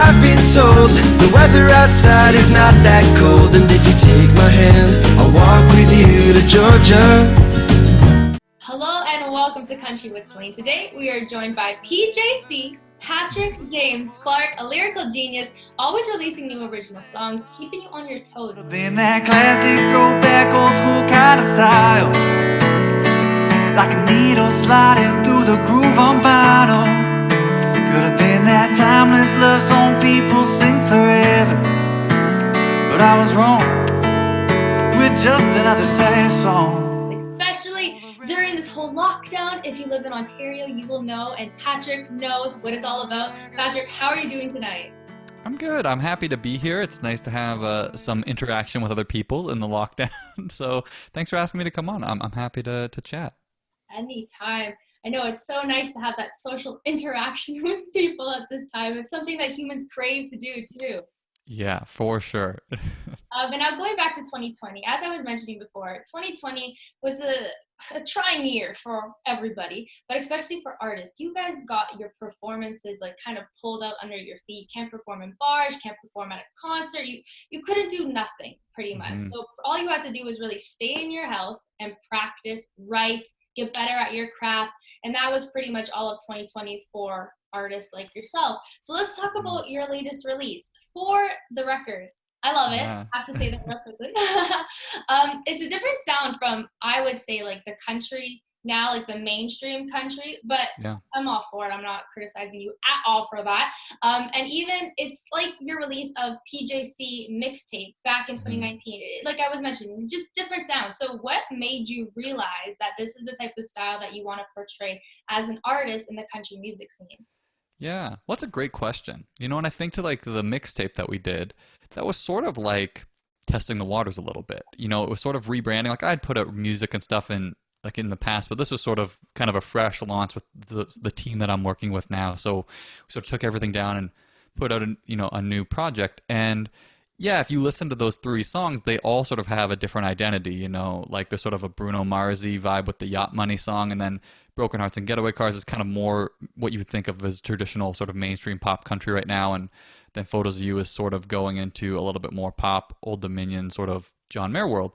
I've been told the weather outside is not that cold, and if you take my hand, I'll walk with you to Georgia. Hello and welcome to Country with Celine. Today we are joined by PJC, Patrick James Clark, a lyrical genius, always releasing new original songs, keeping you on your toes. Been that classic throwback, old school kind of style, like a needle sliding through the groove on vinyl. Could have been that timeless love song people sing forever, but I was wrong with just another sad song. Especially during this whole lockdown, if you live in Ontario, you will know, and Patrick knows what it's all about. Patrick, how are you doing tonight? I'm good. I'm happy to be here. It's nice to have some interaction with other people in the lockdown. So thanks for asking me to come on. I'm happy to chat. Anytime. I know it's so nice to have that social interaction with people at this time. It's something that humans crave to do too. Yeah, for sure. And now going back to 2020, as I was mentioning before, 2020 was a trying year for everybody, but especially for artists. You guys got your performances like kind of pulled out under your feet. Can't perform in bars, can't perform at a concert. You couldn't do nothing pretty much. Mm-hmm. So all you had to do was really stay in your house and practice, write, get better at your craft. And that was pretty much all of 2020 for artists like yourself. So let's talk about your latest release, For the Record. I love it. Yeah. I have to say that perfectly. It's a different sound from, I would say, like the country now, like the mainstream country, but Yeah. I'm all for it. I'm not criticizing you at all for that. And even it's like your release of PJC mixtape back in 2019. Like I was mentioning, just different sounds. So what made you realize that this is the type of style that you want to portray as an artist in the country music scene? Yeah. Well, that's a great question. You know, and I think to like the mixtape that we did, that was sort of like testing the waters a little bit. You know, it was sort of rebranding. Like I'd put out music and stuff in like in the past, but this was sort of kind of a fresh launch with the team that I'm working with now. So we sort of took everything down and put out a new project. And yeah, if you listen to those three songs, they all sort of have a different identity, you know, like there's sort of a Bruno Mars-y vibe with the Yacht Money song, and then Broken Hearts and Getaway Cars is kind of more what you would think of as traditional sort of mainstream pop country right now, and then Photos of You is sort of going into a little bit more pop, Old Dominion, sort of John Mayer world.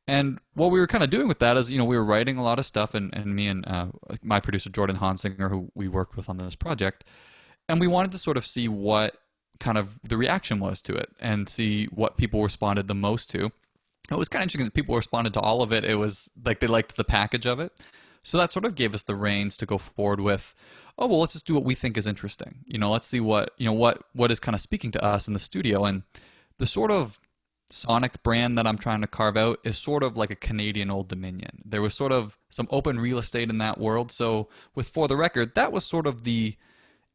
And what we were kind of doing with that is, you know, we were writing a lot of stuff, and me and my producer Jordan Honsinger, who we worked with on this project, and we wanted to sort of see what kind of the reaction was to it and see what people responded the most to. It was kind of interesting that people responded to all of it. It was like they liked the package of it. So that sort of gave us the reins to go forward with, oh, well, let's just do what we think is interesting. You know, let's see what is kind of speaking to us in the studio. And the sort of sonic brand that I'm trying to carve out is sort of like a Canadian Old Dominion. There was sort of some open real estate in that world. So with For the Record, that was sort of the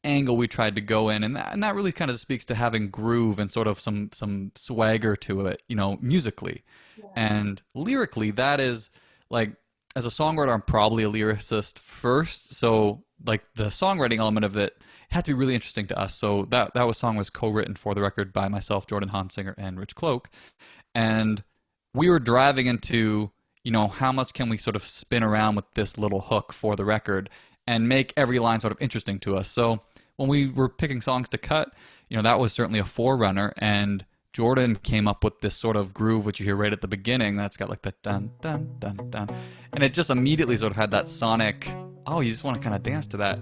angle we tried to go in, and that really kind of speaks to having groove and sort of some swagger to it, you know, musically. Yeah. And lyrically, that is like, as a songwriter, I'm probably a lyricist first, so like the songwriting element of it had to be really interesting to us. So that song was co-written For the Record by myself, Jordan Honsinger, and Rich Cloak, and we were driving into, you know, how much can we sort of spin around with this little hook for the record and make every line sort of interesting to us. So when we were picking songs to cut, you know, that was certainly a forerunner, and Jordan came up with this sort of groove, which you hear right at the beginning, that's got like the dun, dun, dun, dun. And it just immediately sort of had that sonic, oh, you just want to kind of dance to that.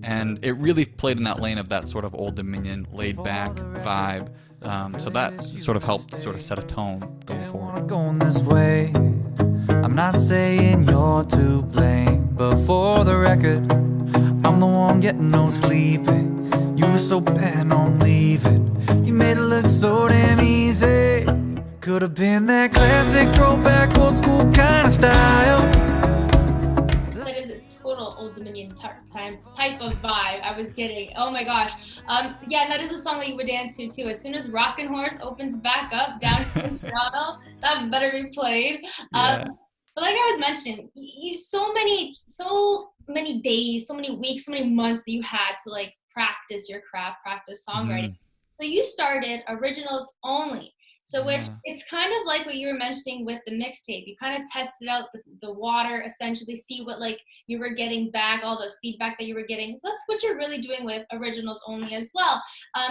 And it really played in that lane of that sort of Old Dominion, laid back vibe. So that sort of helped sort of set a tone going forward. Going this way, I'm not saying you're to blame, but for the record, I'm the one getting no sleeping. You were so bent on leaving, you made it look so damn easy. Could have been that classic throwback, old school kind of style. That is a total Old Dominion type of vibe I was getting. Oh my gosh. Yeah, that is a song that you would dance to too. As soon as Rockin' Horse opens back up down in Toronto, that better be played. Yeah. But like I was mentioning, so many days, so many weeks, so many months that you had to like practice your craft, practice songwriting. So you started originals only. So which Yeah. it's kind of like what you were mentioning with the mixtape. You kind of tested out the water, essentially, see what like you were getting back, all the feedback that you were getting. So that's what you're really doing with originals only as well.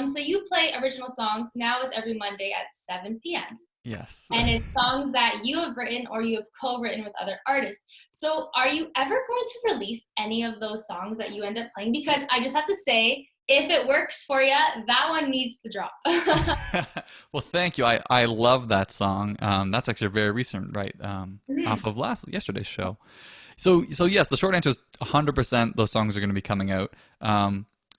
So you play original songs. Now it's every Monday at 7 p.m. Yes. And it's songs that you have written or you have co-written with other artists. So are you ever going to release any of those songs that you end up playing? Because I just have to say, if it works for you, that one needs to drop. Well, thank you. I love that song. That's actually very recent, right? Off of yesterday's show. So yes, the short answer is 100% those songs are going to be coming out.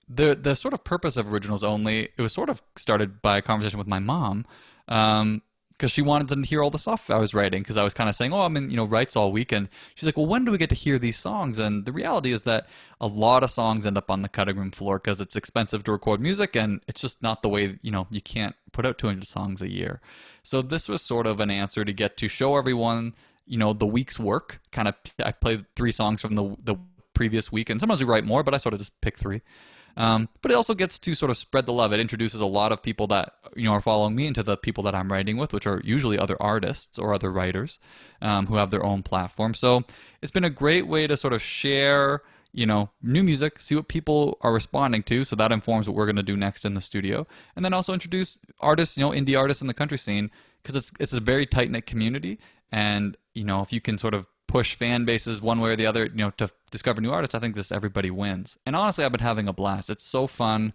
The sort of purpose of originals only, it was sort of started by a conversation with my mom. Because she wanted to hear all the stuff I was writing, because I was kind of saying, oh, I'm in, writes all week. And she's like, well, when do we get to hear these songs? And the reality is that a lot of songs end up on the cutting room floor because it's expensive to record music, and it's just not the way, you can't put out 200 songs a year. So this was sort of an answer to get to show everyone, the week's work. Kind of, I played 3 songs from the previous week, and sometimes we write more, but I sort of just pick 3. But it also gets to sort of spread the love. It introduces a lot of people that are following me into the people that I'm writing with, which are usually other artists or other writers who have their own platform. So it's been a great way to sort of share new music, see what people are responding to, so that informs what we're going to do next in the studio, and then also introduce artists, indie artists in the country scene, because it's a very tight knit community, and if you can sort of push fan bases one way or the other, to discover new artists, I think everybody wins. And honestly, I've been having a blast. It's so fun.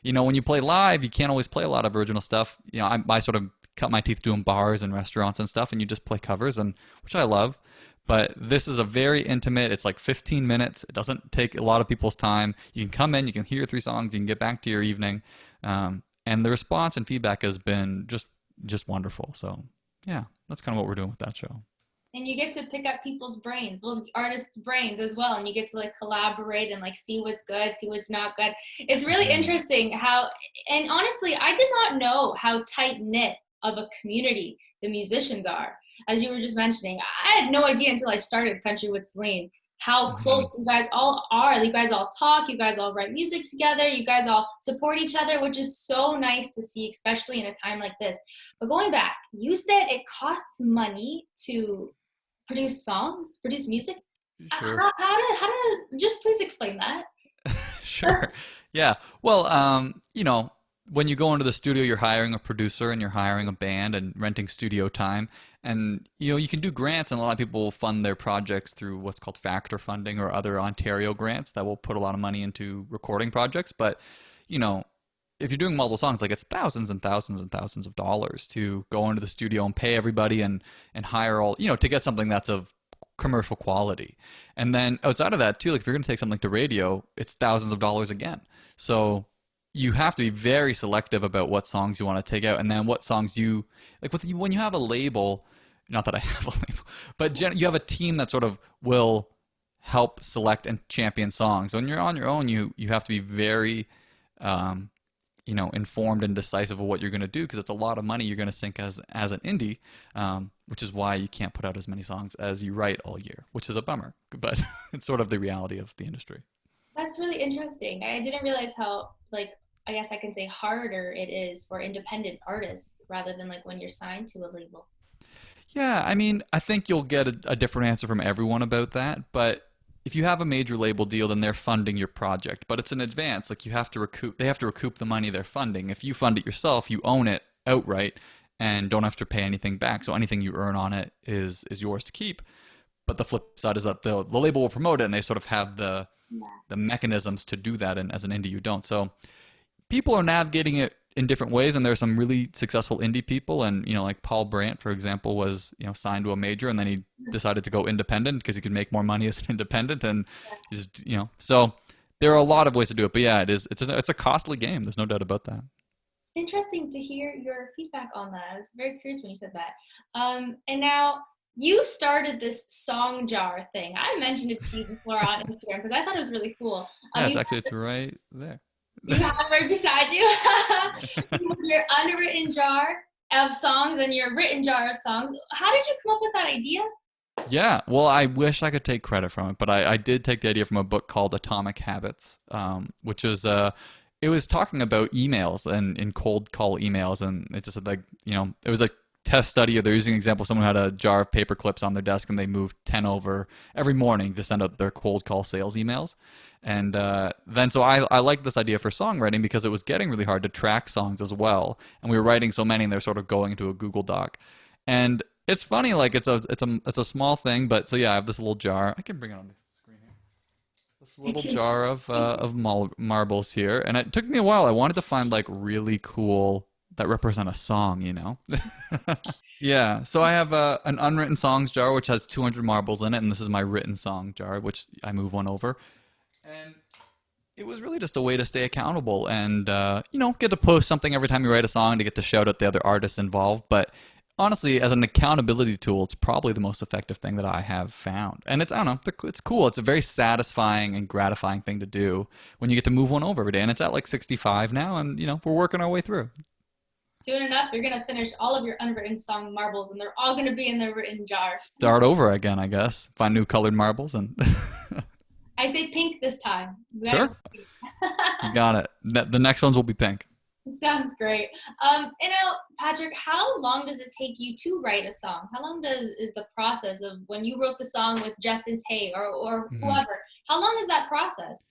When you play live, you can't always play a lot of original stuff. I sort of cut my teeth doing bars and restaurants and stuff, and you just play covers, and which I love. But this is a very intimate, it's like 15 minutes. It doesn't take a lot of people's time. You can come in, you can hear 3 songs, you can get back to your evening. And the response and feedback has been just wonderful. So yeah, that's kind of what we're doing with that show. And you get to pick up people's brains, the artists' brains as well, and you get to like collaborate and like see what's good, see what's not good. It's really interesting how, and honestly, I did not know how tight knit of a community the musicians are. As you were just mentioning, I had no idea until I started Country with Celine how close you guys all are. You guys all talk, you guys all write music together, you guys all support each other, which is so nice to see, especially in a time like this. But going back, you said it costs money to produce songs, produce music. Sure. How to just please explain that. Sure. Yeah. Well, when you go into the studio, you're hiring a producer and you're hiring a band and renting studio time. And, you can do grants, and a lot of people will fund their projects through what's called factor funding or other Ontario grants that will put a lot of money into recording projects. But, if you're doing multiple songs, like it's thousands and thousands and thousands of dollars to go into the studio and pay everybody and hire all, to get something that's of commercial quality. And then outside of that too, like if you're going to take something to radio, it's thousands of dollars again. So you have to be very selective about what songs you want to take out, and then what songs you like. When you have a label, not that I have a label, but you have a team that sort of will help select and champion songs. So when you're on your own, you have to be very informed and decisive of what you're going to do, because it's a lot of money you're going to sink as an indie, which is why you can't put out as many songs as you write all year, which is a bummer, but it's sort of the reality of the industry. That's really interesting. I didn't realize how, I guess I can say harder it is for independent artists rather than when you're signed to a label. Yeah, I mean, I think you'll get a different answer from everyone about that, but if you have a major label deal, then they're funding your project, but it's in advance. They have to recoup the money they're funding. If you fund it yourself, you own it outright and don't have to pay anything back. So anything you earn on it is yours to keep. But the flip side is that the label will promote it, and they sort of have the mechanisms to do that. And as an indie, you don't. So people are navigating it in different ways, and there are some really successful indie people, and like Paul Brandt, for example, was signed to a major, and then he decided to go independent because he could make more money as an independent, and just so there are a lot of ways to do it. But yeah, it's a costly game. There's no doubt about that. Interesting to hear your feedback on that. I was very curious when you said that. And now you started this song jar thing. I mentioned it to you before on Instagram because I thought it was really cool. Yeah, it's right there. You have it right beside you. Your unwritten jar of songs and your written jar of songs. How did you come up with that idea? Yeah, well, I wish I could take credit from it, but I did take the idea from a book called Atomic Habits, which is it was talking about emails and in cold call emails, and it just said like, it was a test study, or they're using an example. Someone had a jar of paper clips on their desk and they moved 10 over every morning to send out their cold call sales emails. And then so I liked this idea for songwriting because it was getting really hard to track songs as well, and we were writing so many and they're sort of going into a Google Doc. And it's funny, like it's a small thing, but so yeah, I have this little jar. I can bring it on the screen here. This little jar of marbles here, and it took me a while. I wanted to find like really cool that represent a song. Yeah, so I have an unwritten songs jar which has 200 marbles in it, and this is my written song jar, which I move one over. And it was really just a way to stay accountable and get to post something every time you write a song, to get to shout out the other artists involved. But honestly, as an accountability tool, it's probably the most effective thing that I have found. And I don't know, it's cool. It's a very satisfying and gratifying thing to do when you get to move one over every day. And it's at like 65 now, and we're working our way through. Soon enough, you're going to finish all of your unwritten song marbles, and they're all going to be in the written jar. Start over again, I guess. Find new colored marbles and... I say pink this time. Sure. You got it. The next ones will be pink. Sounds great. And now, Patrick, how long does it take you to write a song? How long is the process of when you wrote the song with Jess and Tay or whoever? How long is that process?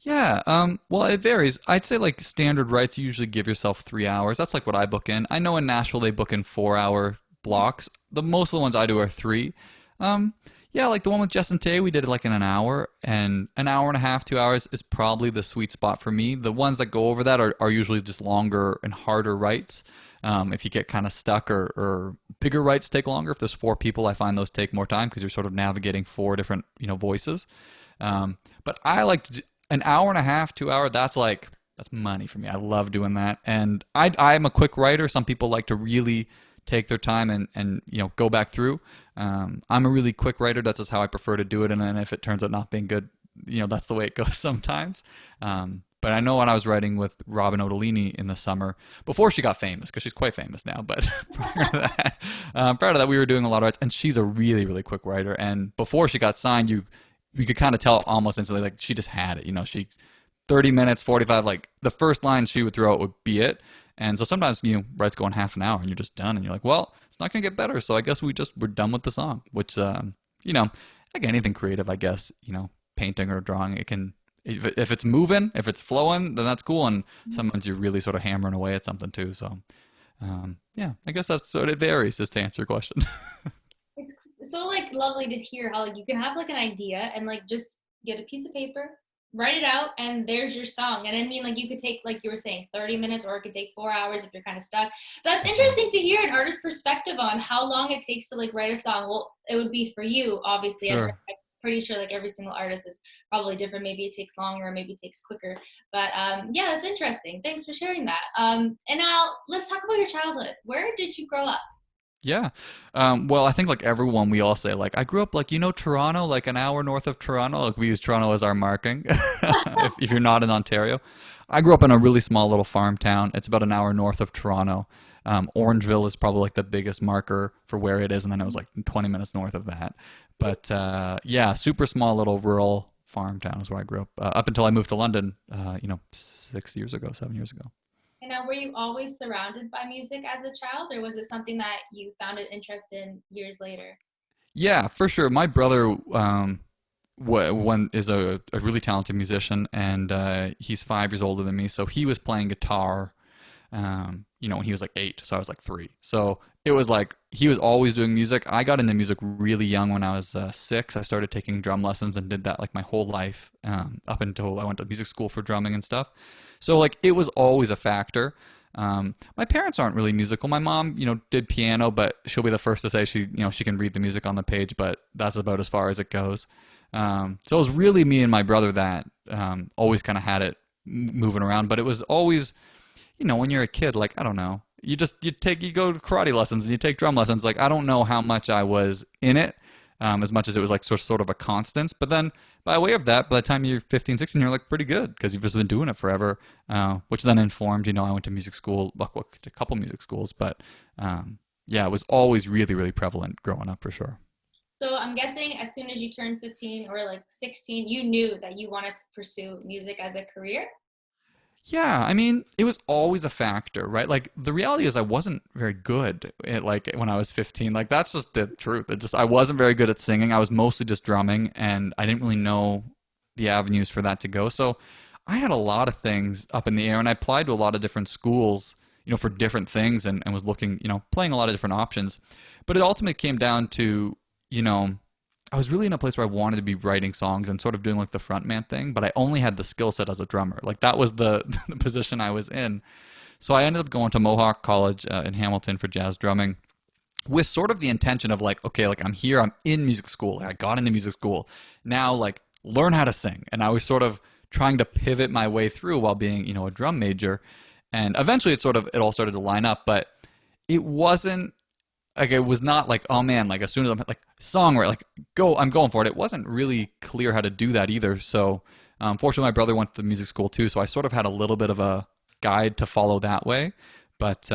Yeah, well, it varies. I'd say like standard writes, you usually give yourself 3 hours. That's like what I book in. I know in Nashville they book in 4-hour blocks. Most of the ones I do are 3. Yeah, like the one with Jess and Tay, we did it like in an hour, and an hour and a half, 2 hours is probably the sweet spot for me. The ones that go over that are usually just longer and harder writes. If you get kind of stuck, or bigger writes take longer. If there's 4 people, I find those take more time because you're sort of navigating 4 different voices. But I like to an hour and a half, 2 hours. That's money for me. I love doing that, and I'm a quick writer. Some people like to really take their time and go back through. I'm a really quick writer. That's just how I prefer to do it. And then if it turns out not being good, that's the way it goes sometimes. But I know when I was writing with Robin Odellini in the summer, before she got famous, because she's quite famous now, but prior to that, we were doing a lot of writes, and she's a really, really quick writer. And before she got signed, you could kind of tell almost instantly, like she just had it. She 30 minutes, 45, like the first line she would throw out would be it. And so sometimes, writes go in half an hour and you're just done, and you're like, well, it's not going to get better. So I guess we're done with the song, which, like anything creative, I guess, painting or drawing, it can, if it's moving, if it's flowing, then that's cool. And sometimes you're really sort of hammering away at something too. So, yeah, I guess that's sort of varies, just to answer your question. It's so like lovely to hear how like you can have like an idea and like just get a piece of paper, write it out, and there's your song. And I mean, like you could take, like you were saying, 30 minutes, or it could take 4 hours if you're kind of stuck. That's interesting to hear an artist's perspective on how long it takes to like write a song. Well, it would be for you, obviously. Sure. I'm pretty sure like every single artist is probably different. Maybe it takes longer, maybe it takes quicker. But yeah, that's interesting. Thanks for sharing that. And now let's talk about your childhood. Where did you grow up? Yeah. Well, I think like everyone, we all say like, I grew up like, Toronto, like an hour north of Toronto. Like we use Toronto as our marking if you're not in Ontario. I grew up in a really small little farm town. It's about an hour north of Toronto. Orangeville is probably like the biggest marker for where it is. And then it was like 20 minutes north of that. But yeah, super small little rural farm town is where I grew up, up until I moved to London, 7 years ago. And now, were you always surrounded by music as a child, or was it something that you found an interest in years later? Yeah, for sure. My brother is a really talented musician, and he's 5 years older than me. So he was playing guitar, when he was like 8. So I was like 3. So it was like he was always doing music. I got into music really young when I was 6. I started taking drum lessons and did that like my whole life, up until I went to music school for drumming and stuff. So like it was always a factor. My parents aren't really musical. My mom, did piano, but she'll be the first to say she can read the music on the page, but that's about as far as it goes. So it was really me and my brother that always kind of had it moving around. But it was always, when you're a kid, like I don't know, you go to karate lessons and you take drum lessons. Like I don't know how much I was in it. As much as it was like sort of a constant. But then by way of that, by the time you're 15, 16, you're like pretty good because you've just been doing it forever, which then informed, I went to music school, a couple music schools, but yeah, it was always really, really prevalent growing up for sure. So I'm guessing as soon as you turned 15 or like 16, you knew that you wanted to pursue music as a career? Yeah, I mean, it was always a factor, right? Like the reality is I wasn't very good at like when I was 15. Like that's just the truth. It just I wasn't very good at singing. I was mostly just drumming and I didn't really know the avenues for that to go. So I had a lot of things up in the air and I applied to a lot of different schools, for different things and was looking, playing a lot of different options. But it ultimately came down to, you know, I was really in a place where I wanted to be writing songs and sort of doing like the frontman thing, but I only had the skill set as a drummer. Like that was the, the position I was in. So I ended up going to Mohawk College in Hamilton for jazz drumming with sort of the intention of like, okay, like I'm here, I'm in music school. Like I got into music school. Now like learn how to sing. And I was sort of trying to pivot my way through while being, a drum major. And eventually it all started to line up, but it wasn't like it was not like, oh man, like as soon as I'm like songwriter, like I'm going for it. It wasn't really clear how to do that either. So fortunately my brother went to music school too, so I sort of had a little bit of a guide to follow that way. But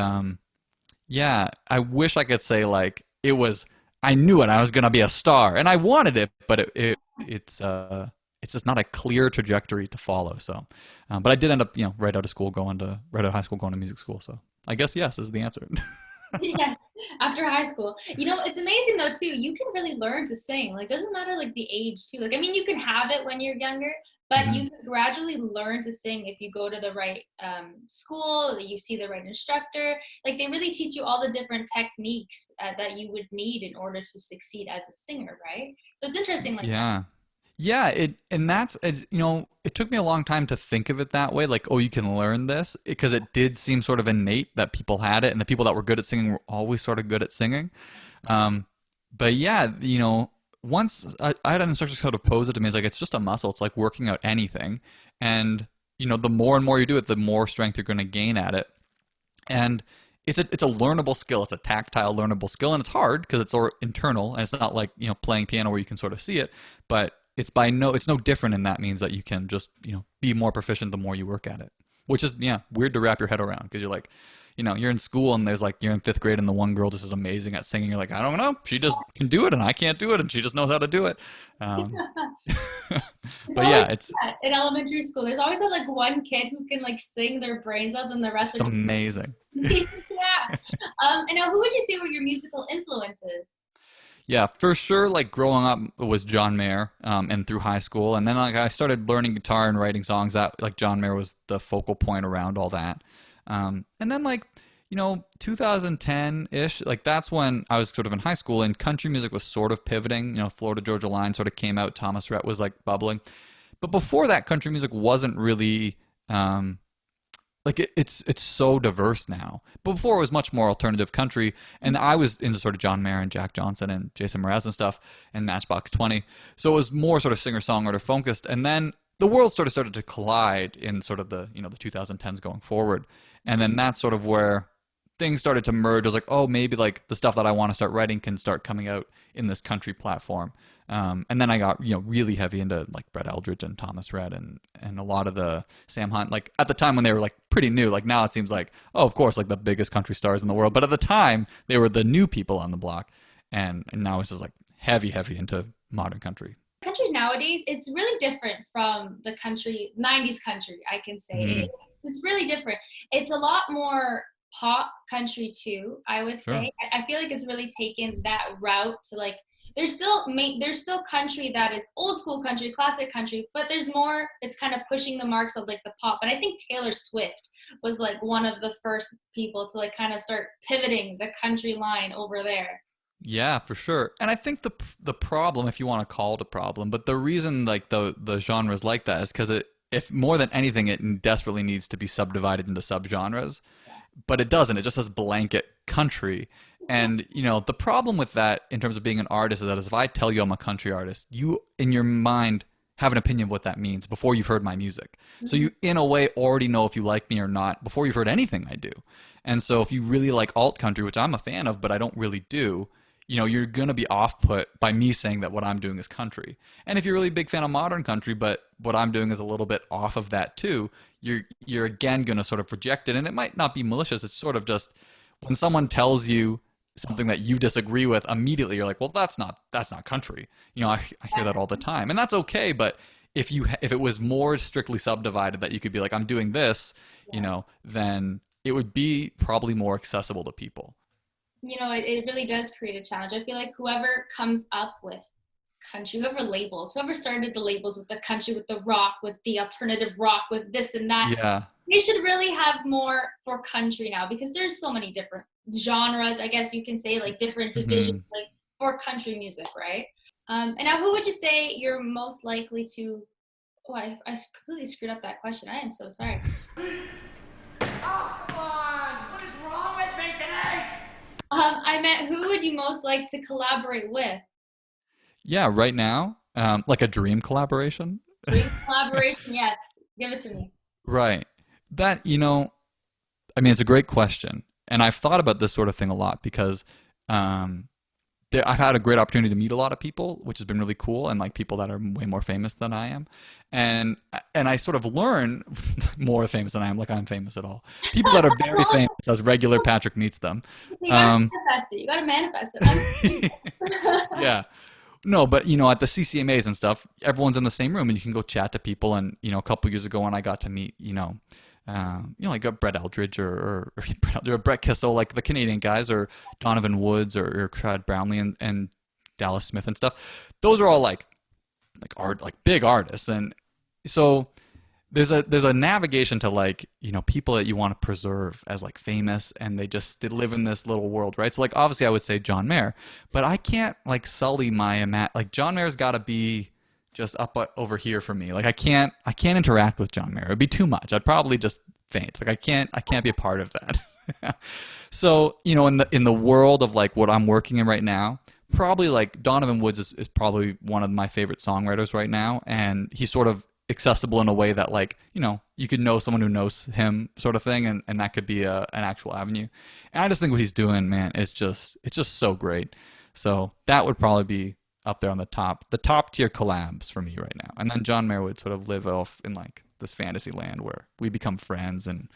yeah, I wish I could say like I knew it, I was gonna be a star and I wanted it, but it's just not a clear trajectory to follow. So but I did end up, right out of high school going to music school. So I guess yes is the answer. Yes, after high school. It's amazing though too. You can really learn to sing. Like doesn't matter like the age too. Like I mean you can have it when you're younger, but you can gradually learn to sing if you go to the right school, you see the right instructor. Like they really teach you all the different techniques that you would need in order to succeed as a singer, right? So it's interesting. Like yeah. Yeah, it took me a long time to think of it that way, like, oh, you can learn this, because it did seem sort of innate that people had it, and the people that were good at singing were always sort of good at singing. But yeah, once I had an instructor sort of pose it to me, it's like, it's just a muscle. It's like working out anything. And, the more and more you do it, the more strength you're going to gain at it. And it's a learnable skill. It's a tactile learnable skill, and it's hard because it's internal, and it's not like, playing piano where you can sort of see it, but it's no different, and that means that you can just, be more proficient the more you work at it, which is, weird to wrap your head around, because you're like, you're in school and there's like, you're in 5th grade and the one girl just is amazing at singing. You're like, I don't know, she just can do it and I can't do it, and she just knows how to do it. But yeah, it's in elementary school, there's always that like one kid who can like sing their brains out, and the rest are amazing. Yeah. And now who would you say were your musical influences? Yeah, for sure. Like growing up was John Mayer, and through high school, and then like I started learning guitar and writing songs. That like John Mayer was the focal point around all that. And then like 2010-ish, like that's when I was sort of in high school, and country music was sort of pivoting. Florida Georgia Line sort of came out. Thomas Rhett was like bubbling, but before that, country music wasn't really. Like it's so diverse now. But before it was much more alternative country, and I was into sort of John Mayer and Jack Johnson and Jason Mraz and stuff, and Matchbox 20. So it was more sort of singer-songwriter focused. And then the world sort of started to collide in sort of the the 2010s going forward. And then that's sort of where things started to merge. I was like, oh, maybe like the stuff that I want to start writing can start coming out in this country platform. And then I got, really heavy into like Brett Eldredge and Thomas Rhett and a lot of the Sam Hunt, like at the time when they were like pretty new. Like now it seems like, oh, of course, like the biggest country stars in the world. But at the time they were the new people on the block. And now it's just like heavy into modern country. Country nowadays, it's really different from the 90s country, I can say. It's really different. It's a lot more pop country too, I would say. Sure. I feel like it's really taken that route to like, there's still country that is old school country, classic country, but there's more, it's kind of pushing the marks of like the pop. But I think Taylor Swift was like one of the first people to like kind of start pivoting the country line over there. Yeah, for sure. And I think the problem, if you want to call it a problem, but the reason like the genres like that is because if more than anything, it desperately needs to be subdivided into subgenres, but it doesn't. It just has blanket country. And, the problem with that in terms of being an artist is that if I tell you I'm a country artist, you in your mind have an opinion of what that means before you've heard my music. So you, in a way, already know if you like me or not before you've heard anything I do. And so if you really like alt country, which I'm a fan of, but I don't really do, you're going to be off-put by me saying that what I'm doing is country. And if you're a really big fan of modern country, but what I'm doing is a little bit off of that too, you're again going to sort of project it. And it might not be malicious. It's sort of just when someone tells you something that you disagree with, immediately you're like, well, that's not country. I hear that all the time. And that's okay, but if it was more strictly subdivided that you could be like, I'm doing this, you know, then it would be probably more accessible to people. You know, it really does create a challenge. I feel like whoever comes up with country, whoever started the labels with the country, with the rock, with the alternative rock, with this and that, Yeah. they should really have more for country now, because there's so many different genres, I guess you can say, like different divisions, like for country music, right? And now, who would you say you're most likely to? Oh, I completely screwed up that question. I am so sorry. Oh, come on! What is wrong with me today? I meant, who would you most like to collaborate with? Yeah, right now, like a dream collaboration. Dream collaboration, yes. Give it to me. Right. That, you know, I mean, it's a great question. And I've thought about this sort of thing a lot because I've had a great opportunity to meet a lot of people, which has been really cool, and like people that are way more famous than I am. And I sort of learn more famous than I am, like I'm famous at all. People that are very famous as regular Patrick meets them. You gotta manifest it. You gotta manifest it. Yeah. No, but you know, at the CCMAs and stuff, everyone's in the same room and you can go chat to people. And you know, a couple years ago when I got to meet, like Brett Eldridge or Brett Kissel, like the Canadian guys, or Donovan Woods or Chad Brownlee and Dallas Smith and stuff. Those are all like big artists, and so there's a navigation to like, you know, people that you want to preserve as like famous, and they live in this little world, right? So like obviously I would say John Mayer, but I can't like sully my like John Mayer's got to be just up over here for me. Like I can't interact with John Mayer. It'd be too much. I'd probably just faint. Like I can't be a part of that. So, you know, in the world of like what I'm working in right now, probably like Donovan Woods is probably one of my favorite songwriters right now, and he's sort of accessible in a way that like, you know, you could know someone who knows him sort of thing, and that could be an actual avenue. And I just think what he's doing, man, it's just so great. So that would probably be up there on the top tier collabs for me right now. And then John Mayer would sort of live off in like this fantasy land where we become friends, and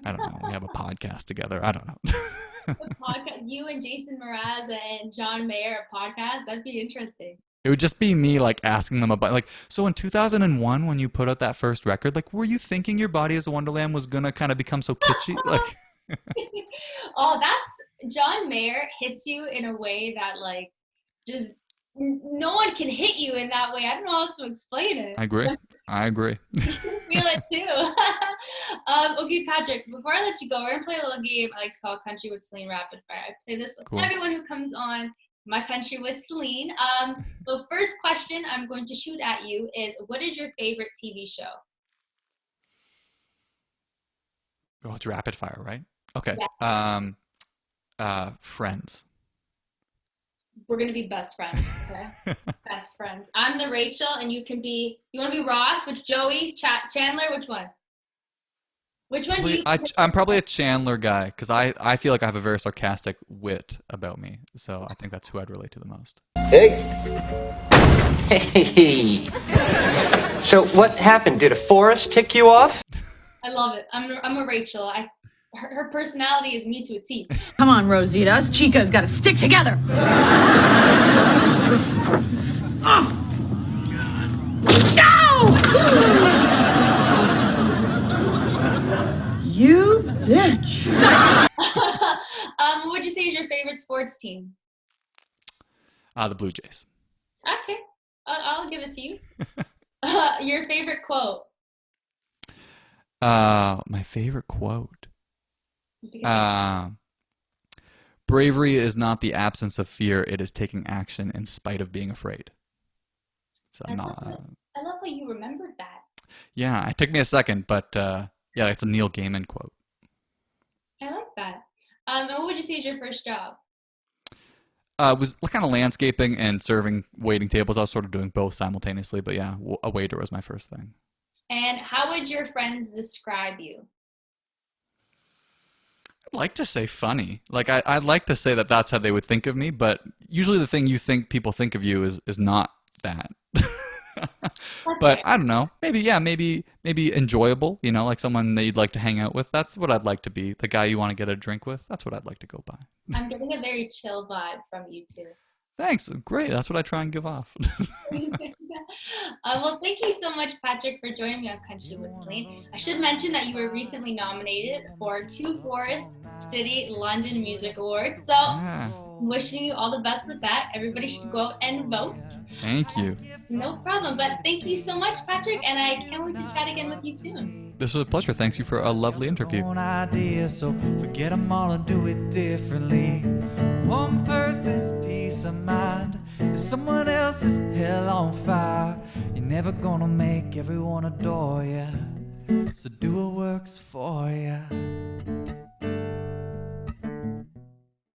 I don't know, we have a podcast together. I don't know. You and Jason Mraz and John Mayer, a podcast, that'd be interesting. It would just be me like asking them about like, so in 2001 when you put out that first record, like were you thinking Your Body is a Wonderland was gonna kind of become so kitschy? Like Oh, that's John Mayer hits you in a way that like just no one can hit you in that way. I don't know how else to explain it. I agree. You feel it too. Okay, Patrick, before I let you go, we're gonna play a little game I like to call Country with Celine Rapid Fire. I play this with everyone who comes on My Country with Celine. The first question I'm going to shoot at you is, what is your favorite TV show? Oh, it's rapid fire, right? Okay. Yeah. Friends. We're gonna be best friends. Okay? Best friends. I'm the Rachel, and you want to be Ross? Which Joey? Chandler? Which one? Which one do you? I'm probably a Chandler guy because I feel like I have a very sarcastic wit about me, so I think that's who I'd relate to the most. Hey. Hey. So what happened? Did a forest tick you off? I love it. I'm a Rachel. Her personality is me to a T. Come on, Rosita. Us chicas got to stick together. Go! You bitch. What would you say is your favorite sports team? The Blue Jays. Okay, I'll give it to you. Your favorite quote? My favorite quote. Bravery is not the absence of fear; it is taking action in spite of being afraid. So I love how you remembered that. Yeah, it took me a second, but yeah, it's a Neil Gaiman quote. I like that. And what would you say is your first job? It was kind of landscaping and serving waiting tables. I was sort of doing both simultaneously, but yeah, a waiter was my first thing. And how would your friends describe you? I'd like to say funny. Like I'd like to say that that's how they would think of me, but usually the thing you think people think of you is not that. But I don't know. Maybe enjoyable, you know, like someone that you'd like to hang out with. That's what I'd like to be. The guy you want to get a drink with. That's what I'd like to go by. I'm getting a very chill vibe from you too. Thanks. Great. That's what I try and give off. Well, thank you so much, Patrick, for joining me on Country with Celine. I should mention that you were recently nominated for 2 Forest City London Music Awards. So, Yeah. wishing you all the best with that. Everybody should go out and vote. Thank you. No problem. But thank you so much, Patrick, and I can't wait to chat again with you soon. This was a pleasure. Thanks you for a lovely interview. Own idea, so forget 'em all and do it differently. One person's peace of mind is someone else's hell on fire. You're never gonna make everyone adore you, so do what works for you.